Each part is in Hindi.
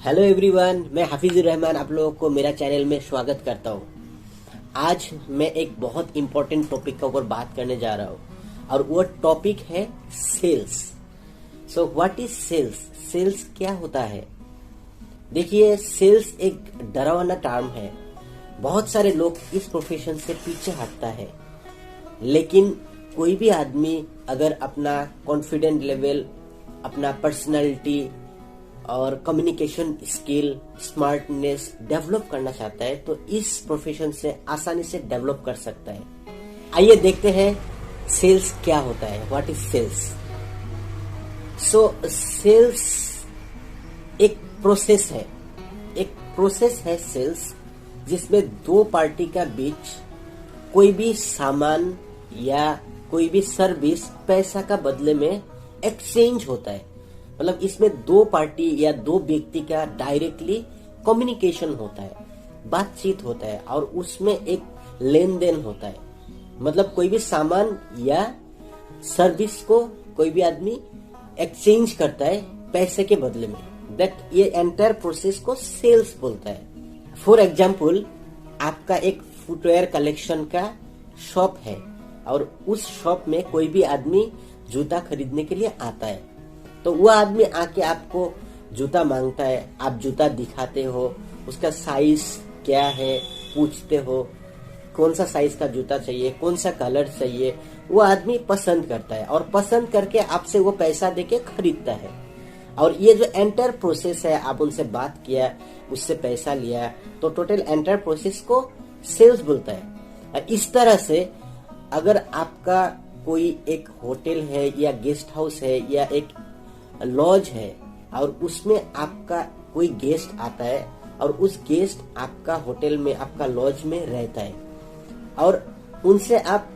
हेलो एवरीवन, मैं हाफिजुर रहमान आप लोगों को मेरा चैनल में स्वागत करता हूँ। आज मैं एक बहुत इम्पोर्टेंट टॉपिक के ऊपर बात करने जा रहा हूँ और वो टॉपिक है sales. So what is sales? Sales क्या होता है? देखिए, सेल्स एक डरावना टर्म है। बहुत सारे लोग इस प्रोफेशन से पीछे हटता है, लेकिन कोई भी आदमी अगर अपना कॉन्फिडेंट लेवल, अपना पर्सनालिटी और कम्युनिकेशन स्किल, स्मार्टनेस डेवलप करना चाहता है तो इस प्रोफेशन से आसानी से डेवलप कर सकता है। आइए देखते हैं सेल्स क्या होता है। What is sales? So sales एक प्रोसेस है। एक प्रोसेस है सेल्स, जिसमें दो पार्टी का बीच कोई भी सामान या कोई भी सर्विस पैसा का बदले में एक्सचेंज होता है। मतलब इसमें दो पार्टी या दो व्यक्ति का डायरेक्टली कम्युनिकेशन होता है, बातचीत होता है और उसमें एक लेन देन होता है। मतलब कोई भी सामान या सर्विस को कोई भी आदमी एक्सचेंज करता है पैसे के बदले में। दैट ये एंटायर प्रोसेस को सेल्स बोलता है। फॉर एग्जाम्पल, आपका एक फुटवेयर कलेक्शन का शॉप है और उस शॉप में कोई भी आदमी जूता खरीदने के लिए आता है, तो वो आदमी आके आपको जूता मांगता है, आप जूता दिखाते हो, उसका साइज क्या है पूछते हो, कौन सा साइज का जूता चाहिए, कौन सा कलर चाहिए, वो आदमी पसंद करता है और पसंद करके आपसे वो पैसा देके खरीदता है। और ये जो एंटायर प्रोसेस है, आप उनसे बात किया, उससे पैसा लिया, तो टोटल एंटायर प्रोसेस को सेल्स बोलता है। इस तरह से अगर आपका कोई एक होटल है या गेस्ट हाउस है या एक लॉज है और उसमें आपका कोई गेस्ट आता है और उस गेस्ट आपका होटल में, आपका लॉज में रहता है और उनसे आप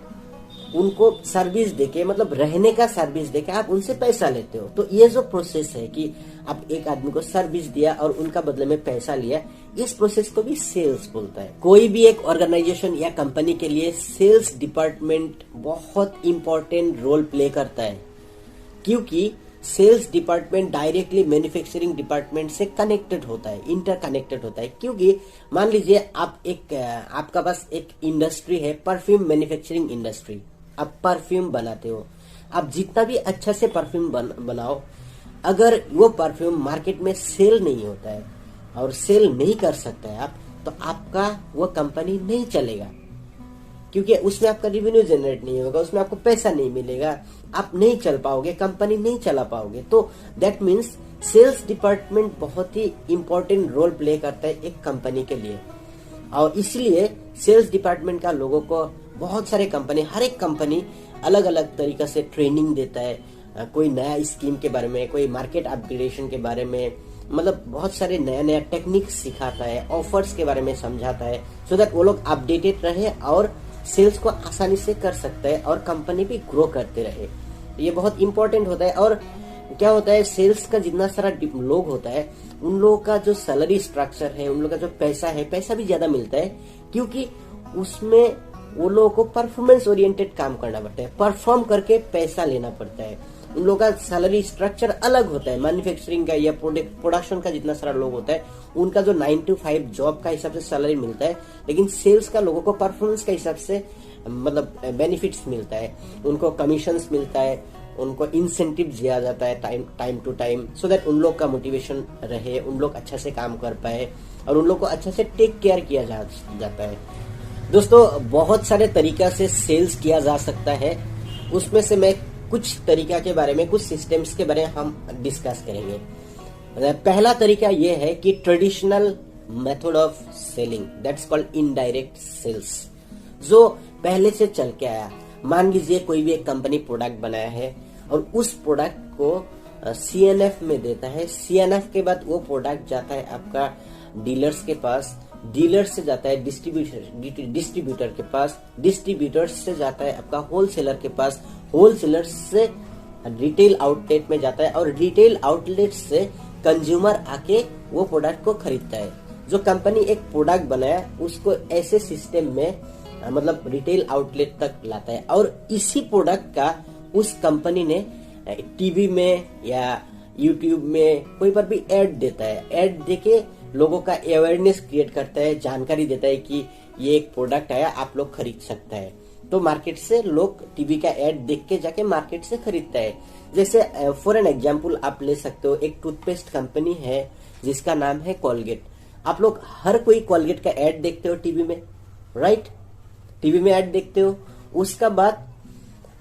उनको सर्विस देके, मतलब रहने का सर्विस देके आप उनसे पैसा लेते हो। तो ये जो प्रोसेस है कि आप एक आदमी को सर्विस दिया और उनका बदले में पैसा लिया, इस प्रोसेस को भी सेल्स बोलता है। कोई भी एक ऑर्गेनाइजेशन या कंपनी के लिए सेल्स डिपार्टमेंट बहुत इंपॉर्टेंट रोल प्ले करता है, क्योंकि sales department directly manufacturing department से कनेक्टेड होता है, इंटरकनेक्टेड होता है। क्योंकि मान लीजिए आपका पास एक इंडस्ट्री है, परफ्यूम मैन्युफैक्चरिंग इंडस्ट्री। आप परफ्यूम बनाते हो, आप जितना भी अच्छा से परफ्यूम बनाओ, अगर वो परफ्यूम मार्केट में सेल नहीं होता है और सेल नहीं कर सकता है आप, तो आपका वो कंपनी नहीं चलेगा, क्योंकि उसमें आपका रेवेन्यू जनरेट नहीं होगा, उसमें आपको पैसा नहीं मिलेगा, आप नहीं चल पाओगे, कंपनी नहीं चला पाओगे। तो दैट मीन्स सेल्स डिपार्टमेंट बहुत ही इंपॉर्टेंट रोल प्ले करता है एक कंपनी के लिए। और इसलिए सेल्स डिपार्टमेंट का लोगों को बहुत सारे कंपनी, हर एक कंपनी अलग अलग तरीका से ट्रेनिंग देता है। कोई नया स्कीम के बारे में, कोई मार्केट अपग्रेडेशन के बारे में, मतलब बहुत सारे नया नया टेक्निक सिखाता है, ऑफर्स के बारे में समझाता है, सो दैट वो लोग अपडेटेड रहे और सेल्स को आसानी से कर सकता है और कंपनी भी ग्रो करते रहे। ये बहुत इंपॉर्टेंट होता है। और क्या होता है, सेल्स का जितना सारा लोग होता है, उन लोगों का जो सैलरी स्ट्रक्चर है, उन लोगों का जो पैसा है, पैसा भी ज्यादा मिलता है, क्योंकि उसमें वो लोगों को परफॉर्मेंस ओरिएंटेड काम करना पड़ता है, परफॉर्म करके पैसा लेना पड़ता है। उन लोगों का सैलरी स्ट्रक्चर अलग होता है। मैन्युफैक्चरिंग का या प्रोडक्शन का जितना सारा लोग होता है, उनका जो 9 to 5 जॉब का हिसाब से सैलरी मिलता है, लेकिन सेल्स का लोगों को परफॉर्मेंस के हिसाब से मतलब बेनिफिट्स मिलता है, उनको कमीशंस मिलता है, उनको इंसेंटिव दिया जाता है time to time, so that उन लोग का मोटिवेशन रहे, उन लोग अच्छा से काम कर पाए और उन लोग को अच्छा से टेक केयर किया जाता है। दोस्तों, बहुत सारे तरीका से सेल्स किया जा सकता है, उसमें से मैं कुछ तरीका के बारे में, कुछ सिस्टम्स के बारे में हम डिस्कस करेंगे। पहला तरीका यह है कि traditional method of selling, that's called indirect sales, जो पहले से चल के आया। मान लीजिए कोई भी एक कंपनी प्रोडक्ट बनाया है और उस प्रोडक्ट को CNF में देता है। CNF के बाद वो प्रोडक्ट जाता है आपका डीलर्स के पास, डीलर से जाता है डिस्ट्रीब्यूटर के पास, डिस्ट्रीब्यूटर से जाता है आपका होलसेलर के पास, होलसेलर से रिटेल आउटलेट में जाता है और रिटेल आउटलेट से कंज्यूमर आके वो प्रोडक्ट को खरीदता है। जो कंपनी एक प्रोडक्ट बनाया उसको ऐसे सिस्टम में मतलब रिटेल आउटलेट तक लाता है और इसी प्रोडक्ट का उस कंपनी ने टीवी में या यूट्यूब में कोई पर भी ऐड देता है। ऐड देके लोगों का अवेयरनेस क्रिएट करता है, जानकारी देता है कि ये एक प्रोडक्ट है, आप लोग खरीद सकते हैं। तो मार्केट से लोग टीवी का ऐड देख के जाके मार्केट से खरीदता है। जैसे फॉर एन एग्जांपल आप ले सकते हो, एक टूथपेस्ट कंपनी है जिसका नाम है कोलगेट। आप लोग हर कोई कोलगेट का ऐड देखते हो टीवी में, राइट? टीवी में ऐड देखते हो, उसका बाद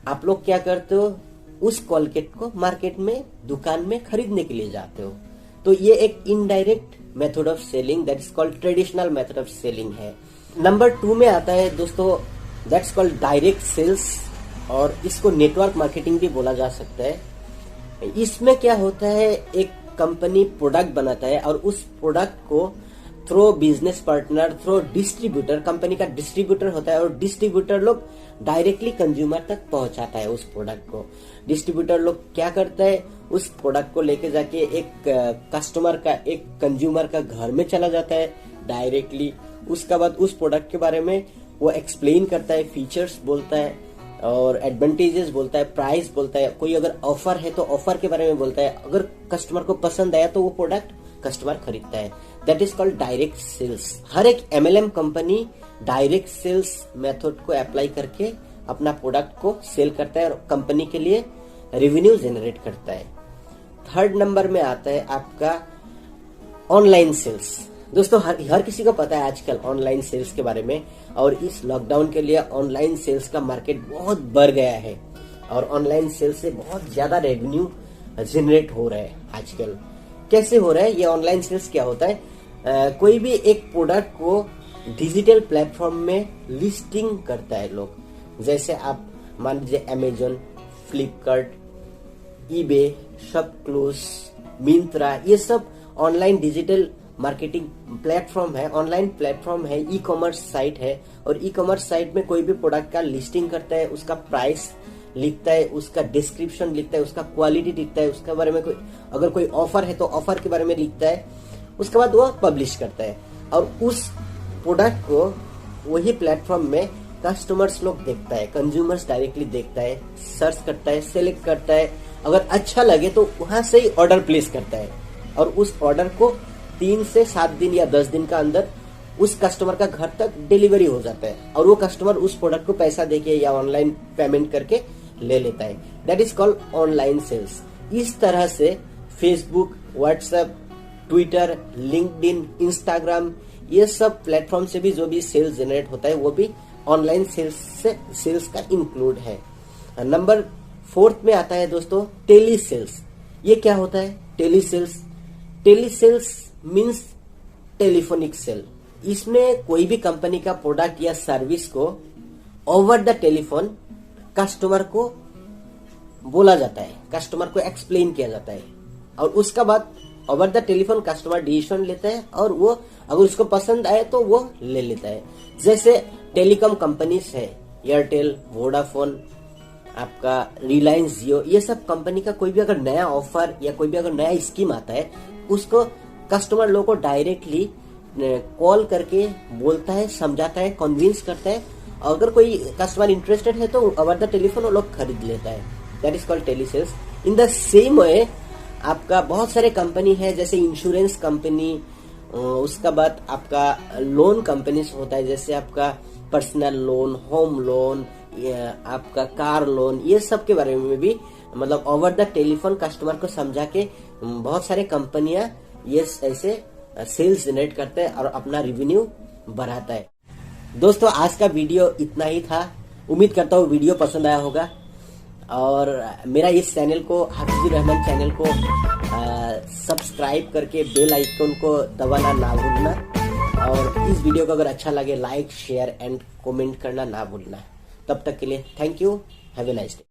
आप लोग क्या करते हो, उस कोलगेट को मार्केट में दुकान में खरीदने के लिए जाते हो। तो ये एक indirect method of selling, that is called traditional method of selling है। नंबर 2 में आता है दोस्तों, दैट्स कॉल्ड डायरेक्ट सेल्स, और इसको नेटवर्क मार्केटिंग भी बोला जा सकता है। इसमें क्या होता है, एक कंपनी प्रोडक्ट बनाता है और उस प्रोडक्ट को through business partner, through distributor, company का डिस्ट्रीब्यूटर होता है और डिस्ट्रीब्यूटर लोग डायरेक्टली कंज्यूमर तक पहुंचाता है उस प्रोडक्ट को। डिस्ट्रीब्यूटर लोग क्या करता है, उस प्रोडक्ट को लेके जाके एक कस्टमर का, एक कंज्यूमर का घर में चला जाता है डायरेक्टली। उसका बाद उस प्रोडक्ट के बारे में वो एक्सप्लेन करता है, फीचर्स बोलता है और एडवांटेजेस बोलता है, प्राइस बोलता है, कोई अगर ऑफर है तो ऑफर के बारे में बोलता है। अगर कस्टमर को पसंद आया तो वो प्रोडक्ट कस्टमर खरीदता है। That is called direct sales. हर एक MLM company direct sales method को अप्लाई करके अपना प्रोडक्ट को सेल करता है और कंपनी के लिए रेवेन्यू जनरेट करता है। 3rd नंबर में आता है आपका ऑनलाइन सेल्स। दोस्तों हर किसी को पता है आजकल ऑनलाइन सेल्स के बारे में, और इस लॉकडाउन के लिए ऑनलाइन सेल्स का मार्केट बहुत बढ़ गया है और ऑनलाइन सेल्स से बहुत ज्यादा रेवेन्यू जनरेट हो रहा है आजकल। कैसे हो रहा है ये ऑनलाइन सेल्स? क्या होता है, कोई भी एक प्रोडक्ट को डिजिटल प्लेटफॉर्म में लिस्टिंग करता है लोग। जैसे आप मान लीजिए Amazon, Flipkart, eBay, ShopClues, Myntra, ये सब ऑनलाइन डिजिटल मार्केटिंग प्लेटफॉर्म है, ऑनलाइन प्लेटफॉर्म है, ई कॉमर्स साइट है। और ई कॉमर्स साइट में कोई भी प्रोडक्ट का लिस्टिंग करता है, उसका प्राइस लिखता है, उसका डिस्क्रिप्शन लिखता है, उसका क्वालिटी लिखता है, उसके बारे में अगर कोई ऑफर है तो ऑफर के बारे में लिखता है। उसके बाद वो पब्लिश करता है और उस प्रोडक्ट को वही प्लेटफॉर्म में कस्टमर्स लोग देखता है, कंज्यूमर्स डायरेक्टली देखता है, सर्च करता है, सेलेक्ट करता है। अगर अच्छा लगे तो वहां से ही ऑर्डर प्लेस करता है और उस ऑर्डर को 3 से 7 दिन या 10 दिन का अंदर उस कस्टमर का घर तक डिलीवरी हो जाता है और वो कस्टमर उस प्रोडक्ट को पैसा देके या ऑनलाइन पेमेंट करके ले लेता है। That is called online sales. इस तरह से Facebook, WhatsApp, Twitter, LinkedIn, Instagram, ये सब प्लेटफॉर्म से भी जो भी सेल्स जनरेट होता है वो भी ऑनलाइन सेल्स का इंक्लूड है। नंबर 4 में आता है दोस्तों टेली सेल्स। ये क्या होता है telesales? Telesales means telephonic sale. इसमें कोई भी कंपनी का प्रोडक्ट या सर्विस को ओवर द टेलीफोन कस्टमर को बोला जाता है, कस्टमर को एक्सप्लेन किया जाता है और उसका बाद over the telephone customer decision लेता है और वो अगर उसको पसंद आए तो वो ले लेता है। जैसे टेलीकॉम कंपनीज है, एयरटेल, वोडाफोन, आपका रिलायंस जियो, ये सब कंपनी का कोई भी अगर नया ऑफर या कोई भी अगर नया स्कीम आता है उसको कस्टमर लोगों को डायरेक्टली कॉल करके बोलता है, समझाता है, कन्विंस करता है। अगर कोई कस्टमर इंटरेस्टेड है तो ओवर द टेलीफोन वो लोग खरीद लेता है। That is called telesales. In the same way आपका बहुत सारे कंपनी है, जैसे इंश्योरेंस कंपनी, उसका बाद आपका लोन कंपनीज होता है, जैसे आपका पर्सनल लोन, होम लोन, आपका कार लोन, ये सब के बारे में भी मतलब ओवर द टेलीफोन कस्टमर को समझा के बहुत सारे कंपनियां ये ऐसे सेल्स जनरेट करते हैं और अपना रेवेन्यू बढ़ाता है। दोस्तों आज का वीडियो इतना ही था। उम्मीद करता हूँ वीडियो पसंद आया होगा और मेरा इस चैनल को, हाफिजुर रहमान चैनल को सब्सक्राइब करके बेल आइकन को दबाना ना भूलना और इस वीडियो को अगर अच्छा लगे लाइक, शेयर एंड कमेंट करना ना भूलना। तब तक के लिए thank you, have a nice day.